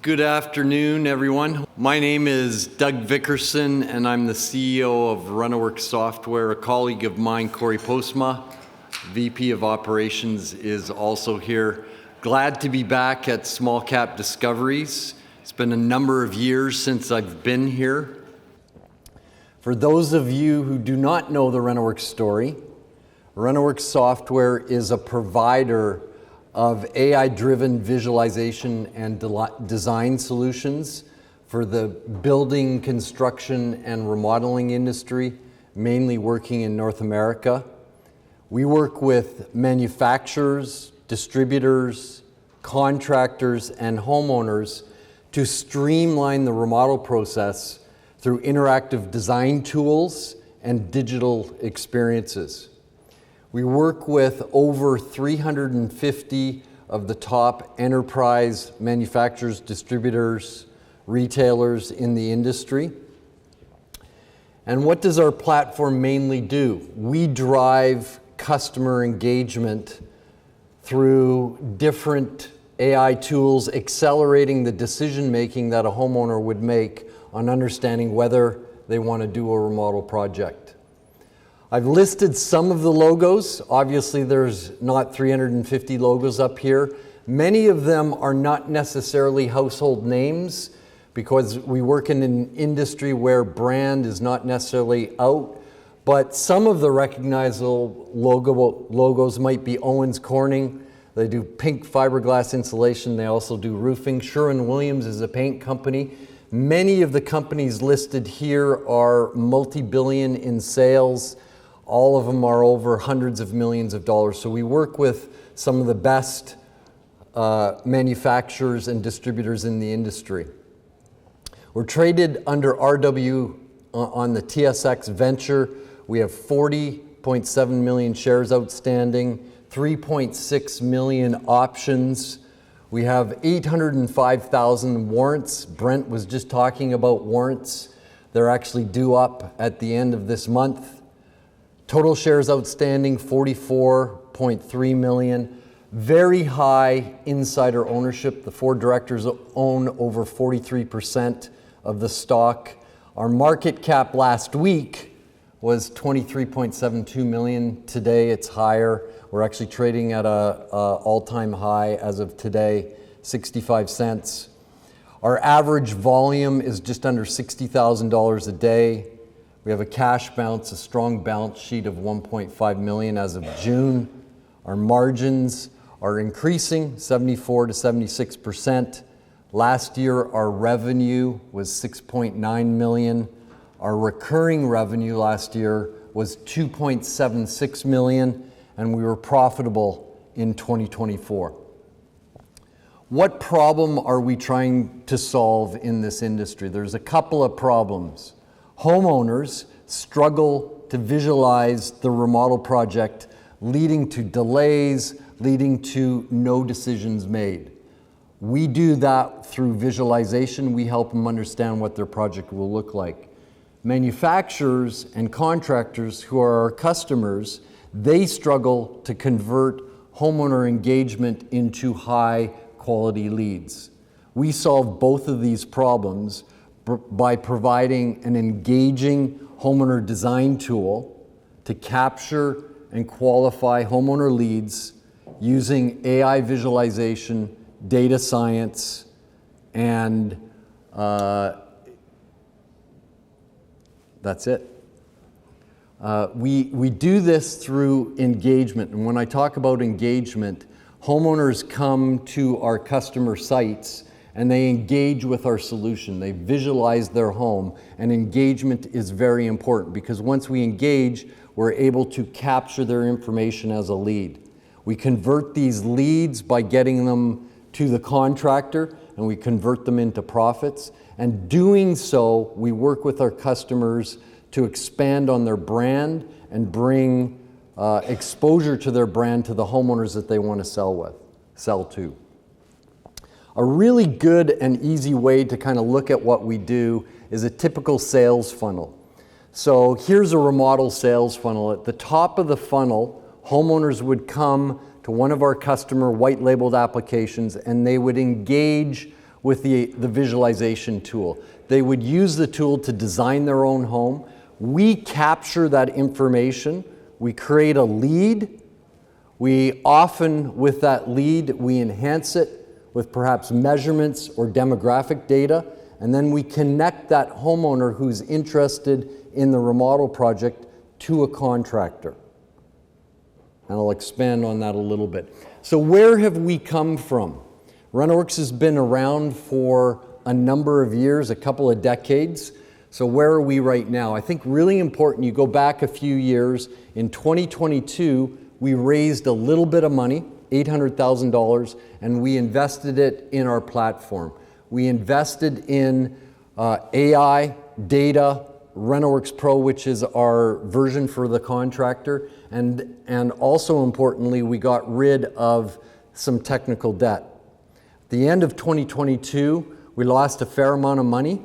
Good afternoon, everyone. My name is Doug Vickerson, and I'm the CEO of Renoworks Software. A colleague of mine, Corey Postma, VP of Operations, is also here. Glad to be back at Smallcap Discoveries. It's been a number of years since I've been here. For those of you who do not know the Renoworks story, Renoworks Software is a provider of AI-driven visualization and design solutions for the building, construction, and remodeling industry, mainly working in North America. We work with manufacturers, distributors, contractors, and homeowners to streamline the remodel process through interactive design tools and digital experiences. We work with over 350 of the top enterprise manufacturers, distributors, retailers in the industry. And what does our platform mainly do? We drive customer engagement through different AI tools, accelerating the decision-making that a homeowner would make on understanding whether they want to do a remodel project. I've listed some of the logos. Obviously, there's not 350 logos up here. Many of them are not necessarily household names because we work in an industry where brand is not necessarily out. But some of the recognizable logos might be Owens Corning. They do pink fiberglass insulation. They also do roofing. Sherwin-Williams is a paint company. Many of the companies listed here are multi-billion in sales. All of them are over hundreds of millions of dollars. So we work with some of the best manufacturers and distributors in the industry. We're traded under RW on the TSX Venture. We have 40.7 million shares outstanding, 3.6 million options. We have 805,000 warrants. Brent was just talking about warrants. They're actually due up at the end of this month. Total shares outstanding, 44.3 million. Very high insider ownership. The 4 directors own over 43% of the stock. Our market cap last week was 23.72 million. Today it's higher. We're actually trading at an all-time high as of today, 65 cents. Our average volume is just under $60,000 a day. We have a cash balance, a strong balance sheet of 1.5 million as of June. Our margins are increasing, 74 to 76%. Last year, our revenue was 6.9 million. Our recurring revenue last year was 2.76 million, and we were profitable in 2024. What problem are we trying to solve in this industry? There's a couple of problems. Homeowners struggle to visualize the remodel project, leading to delays, leading to no decisions made. We do that through visualization. We help them understand what their project will look like. Manufacturers and contractors who are our customers, they struggle to convert homeowner engagement into high quality leads. We solve both of these problems by providing an engaging homeowner design tool to capture and qualify homeowner leads using AI visualization, data science, and that's it. We do this through engagement, and when I talk about engagement, homeowners come to our customer sites and they engage with our solution. They visualize their home, and engagement is very important because once we engage, we're able to capture their information as a lead. We convert these leads by getting them to the contractor, and we convert them into profits. And doing so, we work with our customers to expand on their brand and bring exposure to their brand to the homeowners that they want to sell to. A really good and easy way to kind of look at what we do is a typical sales funnel. So here's a remodel sales funnel. At the top of the funnel, homeowners would come to one of our customer white labeled applications and they would engage with the visualization tool. They would use the tool to design their own home. We capture that information. We create a lead. We often, with that lead, we enhance it with perhaps measurements or demographic data, and then we connect that homeowner who's interested in the remodel project to a contractor. And I'll expand on that a little bit. So where have we come from? Renoworks has been around for a number of years, a couple of decades. So where are we right now? I think really important, you go back a few years. In 2022, we raised a little bit of money, $800,000, and we invested it in our platform. We invested in AI, data, Renoworks Pro, which is our version for the contractor, and also importantly, we got rid of some technical debt. At the end of 2022, we lost a fair amount of money,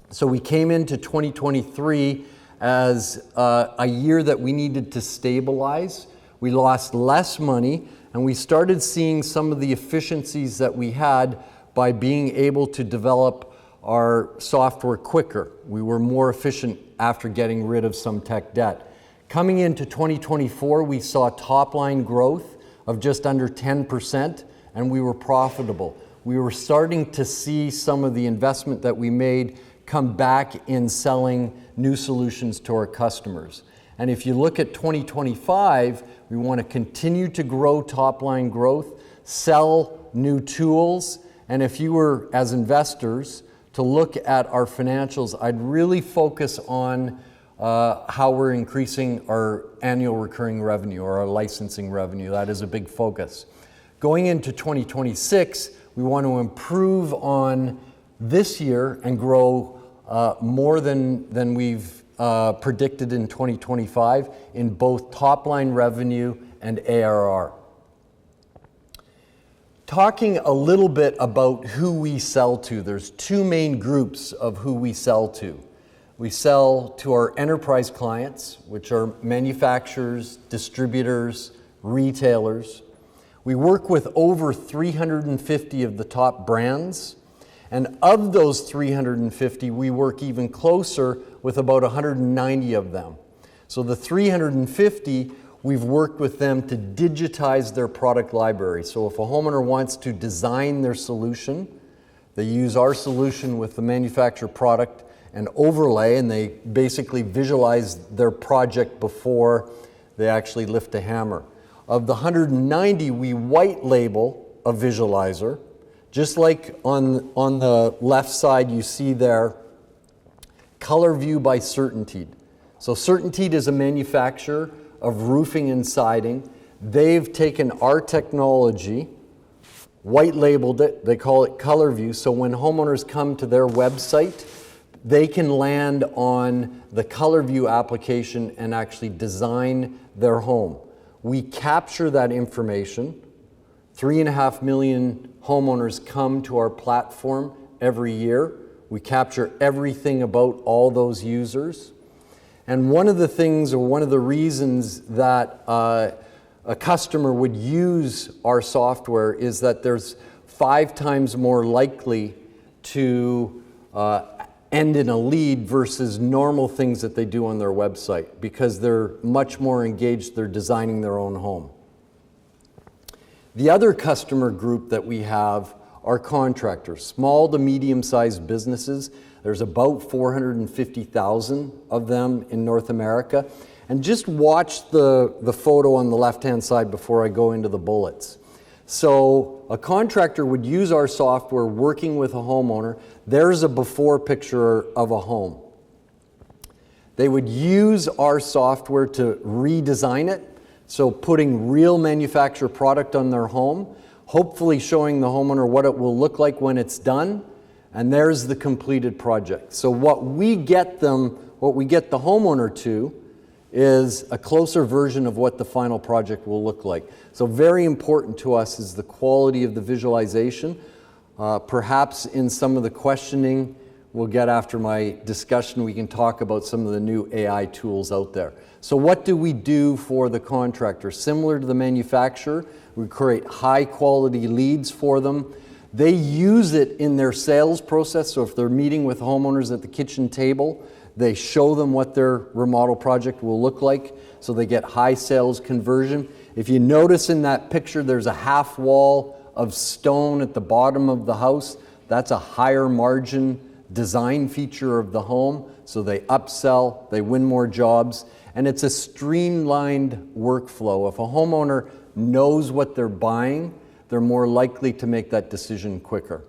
so we came into 2023 as a year that we needed to stabilize. We lost less money, and we started seeing some of the efficiencies that we had by being able to develop our software quicker. We were more efficient after getting rid of some tech debt. Coming into 2024, we saw top line growth of just under 10%, and we were profitable. We were starting to see some of the investment that we made come back in selling new solutions to our customers. And if you look at 2025, we want to continue to grow top line growth, sell new tools, and if you were, as investors, to look at our financials, I'd really focus on how we're increasing our annual recurring revenue or our licensing revenue. That is a big focus. Going into 2026, we want to improve on this year and grow more than we've predicted in 2025 in both top-line revenue and ARR. Talking a little bit about who we sell to, there's two main groups of who we sell to. We sell to our enterprise clients, which are manufacturers, distributors, retailers. We work with over 350 of the top brands, and of those 350, we work even closer with about 190 of them. So the 350, we've worked with them to digitize their product library. So if a homeowner wants to design their solution, they use our solution with the manufacturer product and overlay, and they basically visualize their project before they actually lift a hammer. Of the 190, we white label a visualizer, just like on the left side you see there, Color View by Certainteed. So Certainteed is a manufacturer of roofing and siding. They've taken our technology, white labeled it, they call it Color View, so when homeowners come to their website, they can land on the Color View application and actually design their home. We capture that information. 3.5 million homeowners come to our platform every year. We capture everything about all those users. And one of the things, or one of the reasons that a customer would use our software is that there's 5 times more likely to end in a lead versus normal things that they do on their website, because they're much more engaged, they're designing their own home. The other customer group that we have are contractors, small to medium-sized businesses. There's about 450,000 of them in North America. And just watch the photo on the left-hand side before I go into the bullets. So a contractor would use our software working with a homeowner. There's a before picture of a home. They would use our software to redesign it, so putting real manufacturer product on their home, hopefully showing the homeowner what it will look like when it's done, and there's the completed project. So what we get the homeowner to is a closer version of what the final project will look like. So very important to us is the quality of the visualization. Perhaps in some of the questioning we'll get after my discussion, we can talk about some of the new AI tools out there. So what do we do for the contractor? Similar to the manufacturer, we create high quality leads for them. They use it in their sales process. So if they're meeting with homeowners at the kitchen table, they show them what their remodel project will look like, so they get high sales conversion. If you notice in that picture, there's a half wall of stone at the bottom of the house. That's a higher margin design feature of the home. So they upsell, they win more jobs, and it's a streamlined workflow. If a homeowner knows what they're buying, they're more likely to make that decision quicker.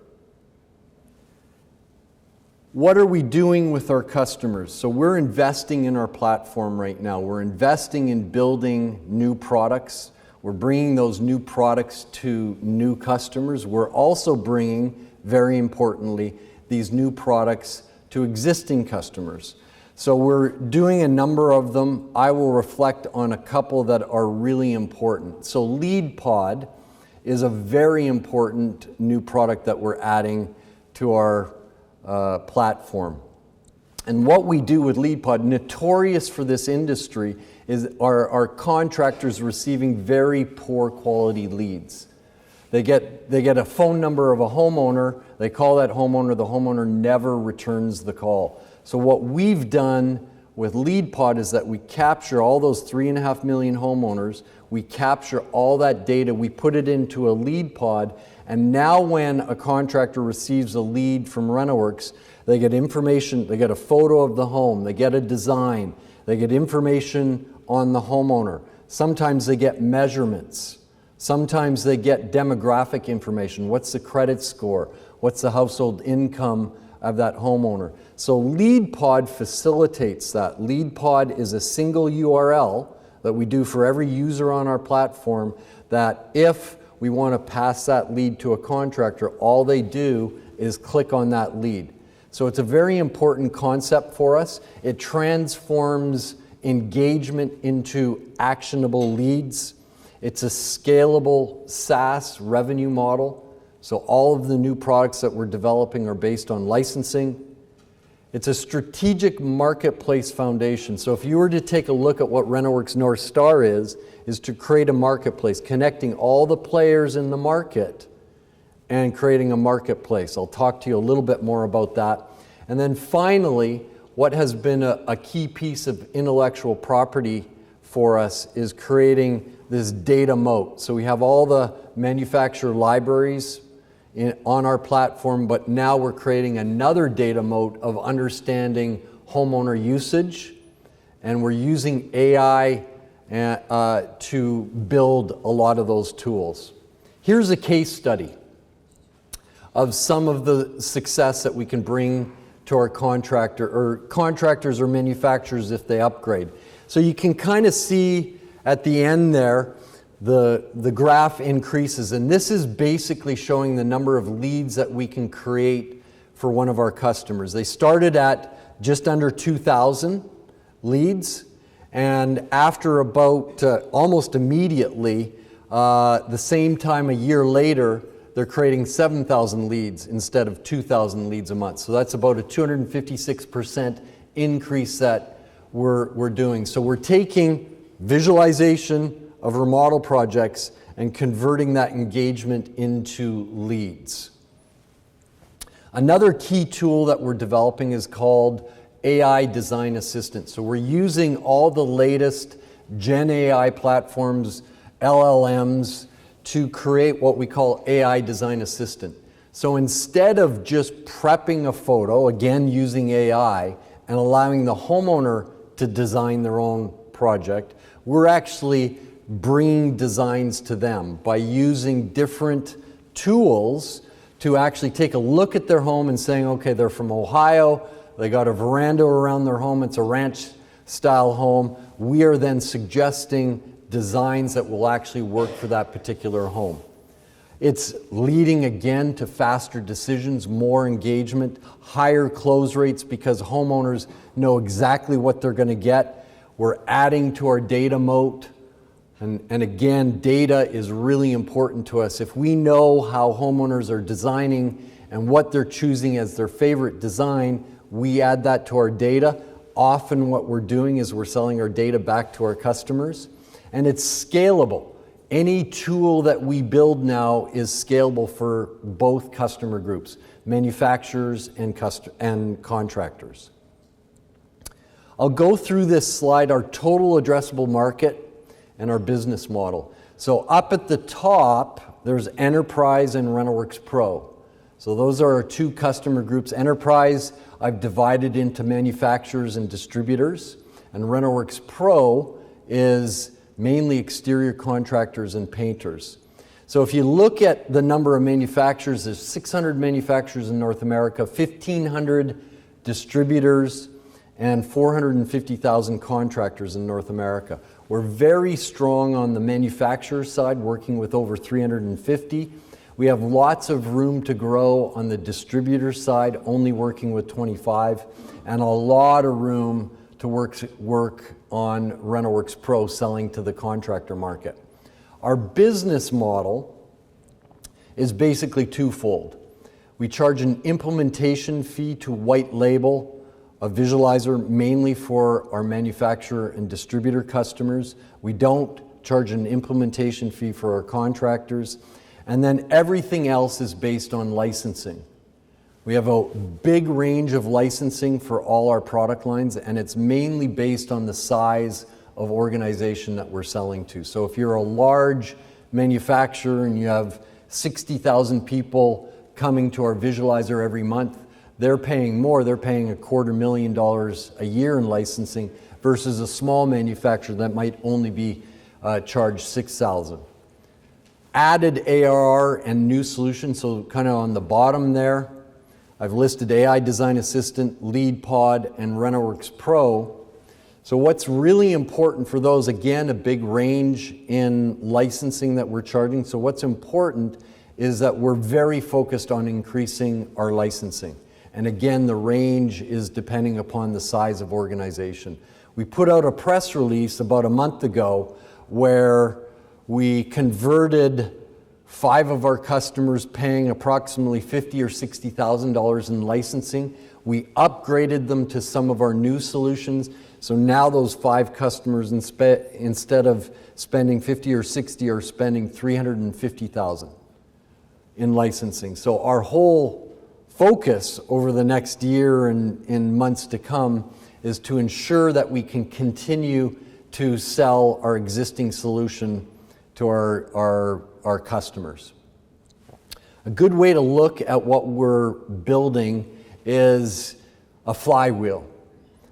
What are we doing with our customers? So we're investing in our platform right now. We're investing in building new products. We're bringing those new products to new customers. We're also bringing, very importantly, these new products to existing customers. So we're doing a number of them. I will reflect on a couple that are really important. So LeadPod is a very important new product that we're adding to our platform. And what we do with LeadPod, notorious for this industry, is our contractors receiving very poor quality leads. They get a phone number of a homeowner, they call that homeowner, the homeowner never returns the call. So what we've done with LeadPod is that we capture all those 3.5 million homeowners, we capture all that data, we put it into a LeadPod, and now when a contractor receives a lead from Renoworks, they get information, they get a photo of the home, they get a design, they get information on the homeowner. Sometimes they get measurements. Sometimes they get demographic information. What's the credit score? What's the household income of that homeowner? So LeadPod facilitates that. LeadPod is a single URL that we do for every user on our platform, that if we want to pass that lead to a contractor, all they do is click on that lead. So it's a very important concept for us. It transforms engagement into actionable leads. It's a scalable SaaS revenue model. So all of the new products that we're developing are based on licensing. It's a strategic marketplace foundation. So if you were to take a look at what Renoworks North Star is to create a marketplace, connecting all the players in the market and creating a marketplace. I'll talk to you a little bit more about that. And then finally, what has been a key piece of intellectual property for us is creating this data moat. So we have all the manufacturer libraries on our platform, but now we're creating another data moat of understanding homeowner usage, and we're using AI to build a lot of those tools. Here's a case study of some of the success that we can bring to our contractors or manufacturers if they upgrade. So you can kind of see at the end there, the graph increases, and this is basically showing the number of leads that we can create for one of our customers. They started at just under 2,000 leads, and after about almost immediately, the same time a year later, they're creating 7,000 leads instead of 2,000 leads a month. So that's about a 256% increase that we're doing. So we're taking visualization of remodel projects and converting that engagement into leads. Another key tool that we're developing is called AI Design Assistant. So we're using all the latest Gen AI platforms, LLMs, to create what we call AI Design Assistant. So instead of just prepping a photo, again using AI, and allowing the homeowner to design their own project, we're actually bringing designs to them by using different tools to actually take a look at their home and saying, okay, they're from Ohio, they got a veranda around their home, it's a ranch style home. We are then suggesting designs that will actually work for that particular home. It's leading again to faster decisions, more engagement, higher close rates because homeowners know exactly what they're going to get. We're adding to our data moat. And again, data is really important to us. If we know how homeowners are designing and what they're choosing as their favorite design, we add that to our data. Often what we're doing is we're selling our data back to our customers. And it's scalable. Any tool that we build now is scalable for both customer groups, manufacturers and contractors. I'll go through this slide, our total addressable market and our business model. So up at the top, there's Enterprise and Renoworks Pro. So those are our two customer groups. Enterprise, I've divided into manufacturers and distributors, and Renoworks Pro is mainly exterior contractors and painters. So if you look at the number of manufacturers, there's 600 manufacturers in North America, 1,500 distributors, and 450,000 contractors in North America. We're very strong on the manufacturer side, working with over 350. We have lots of room to grow on the distributor side, only working with 25, and a lot of room to work on Renoworks Pro, selling to the contractor market. Our business model is basically twofold. We charge an implementation fee to white label a visualizer mainly for our manufacturer and distributor customers. We don't charge an implementation fee for our contractors. And then everything else is based on licensing. We have a big range of licensing for all our product lines, and it's mainly based on the size of organization that we're selling to. So if you're a large manufacturer and you have 60,000 people coming to our visualizer every month, they're paying more. They're paying $250,000 a year in licensing versus a small manufacturer that might only be charged $6,000. Added ARR and new solutions, so kind of on the bottom there, I've listed AI Design Assistant, LeadPod, and Renoworks Pro. So what's really important for those, again, a big range in licensing that we're charging. So what's important is that we're very focused on increasing our licensing. And again, the range is depending upon the size of organization. We put out a press release about a month ago where we converted 5 of our customers paying approximately $50,000 or $60,000 in licensing. We upgraded them to some of our new solutions. So now those 5 customers, instead of spending $50,000 or $60,000, are spending $350,000 in licensing. So our whole focus over the next year and in months to come is to ensure that we can continue to sell our existing solution to our customers. A good way to look at what we're building is a flywheel.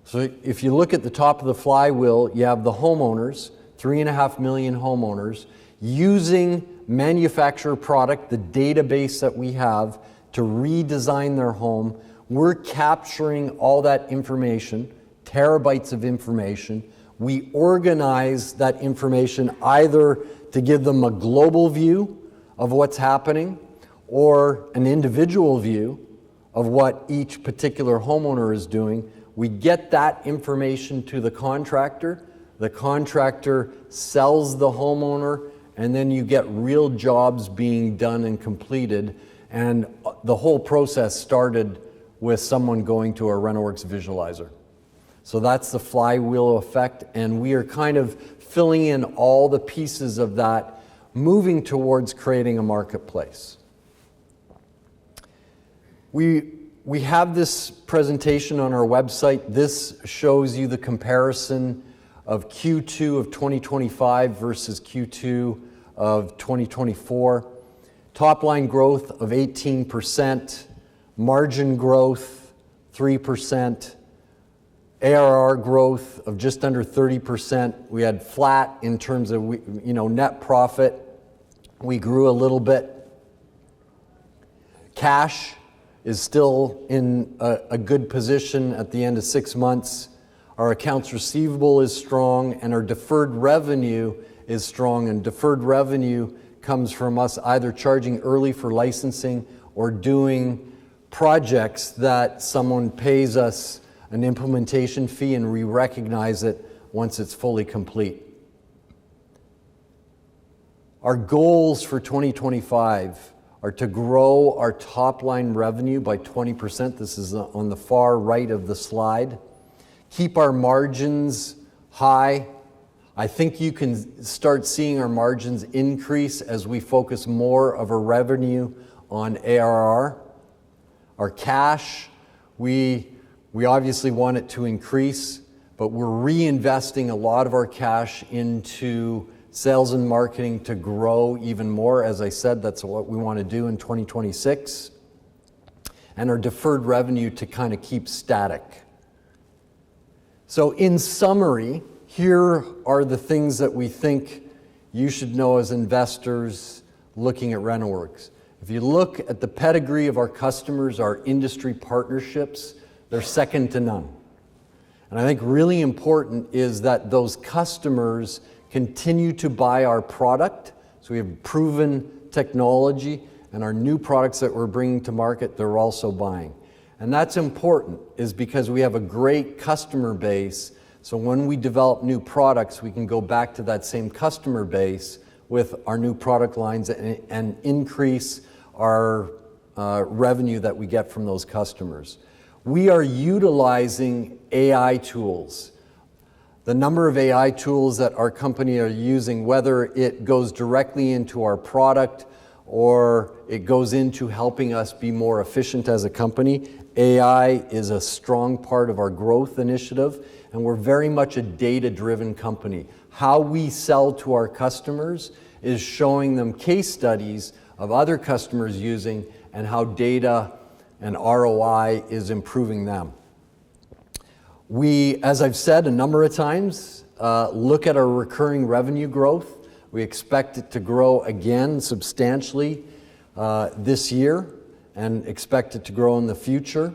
So if you look at the top of the flywheel, you have the homeowners, 3.5 million homeowners, using manufacturer product, the database that we have, to redesign their home. We're capturing all that information, terabytes of information. We organize that information either to give them a global view of what's happening or an individual view of what each particular homeowner is doing. We get that information to the contractor sells the homeowner, and then you get real jobs being done and completed. And the whole process started with someone going to a Renoworks visualizer. So that's the flywheel effect, and we are kind of filling in all the pieces of that, moving towards creating a marketplace. We have this presentation on our website. This shows you the comparison of Q2 of 2025 versus Q2 of 2024. Top line growth of 18%, margin growth 3%, ARR growth of just under 30%. We had flat in terms of net profit. We grew a little bit. Cash is still in a good position at the end of 6 months. Our accounts receivable is strong, and our deferred revenue is strong. And deferred revenue comes from us either charging early for licensing or doing projects that someone pays us an implementation fee and we recognize it once it's fully complete. Our goals for 2025 are to grow our top line revenue by 20%. This is on the far right of the slide. Keep our margins high, I think you can start seeing our margins increase as we focus more of our revenue on ARR. Our cash, we obviously want it to increase, but we're reinvesting a lot of our cash into sales and marketing to grow even more. As I said, that's what we want to do in 2026. And our deferred revenue to kind of keep static. So in summary, here are the things that we think you should know as investors looking at Renoworks. If you look at the pedigree of our customers, our industry partnerships, they're second to none. And I think really important is that those customers continue to buy our product. So we have proven technology, and our new products that we're bringing to market, they're also buying. And that's important, is because we have a great customer base. So when we develop new products, we can go back to that same customer base with our new product lines and increase our revenue that we get from those customers. We are utilizing AI tools. The number of AI tools that our company are using, whether it goes directly into our product or it goes into helping us be more efficient as a company, AI is a strong part of our growth initiative, and we're very much a data-driven company. How we sell to our customers is showing them case studies of other customers using and how data and ROI is improving them. We, as I've said a number of times, look at our recurring revenue growth. We expect it to grow again substantially this year and expect it to grow in the future.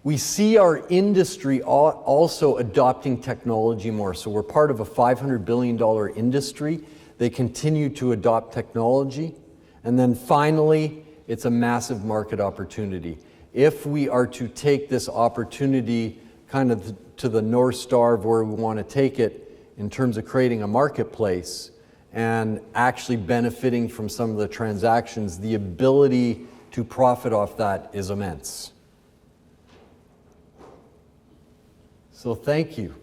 We see our industry also adopting technology more. So we're part of a $500 billion industry. They continue to adopt technology. And then finally, it's a massive market opportunity. If we are to take this opportunity kind of to the North Star of where we want to take it in terms of creating a marketplace and actually benefiting from some of the transactions, the ability to profit off that is immense. So thank you.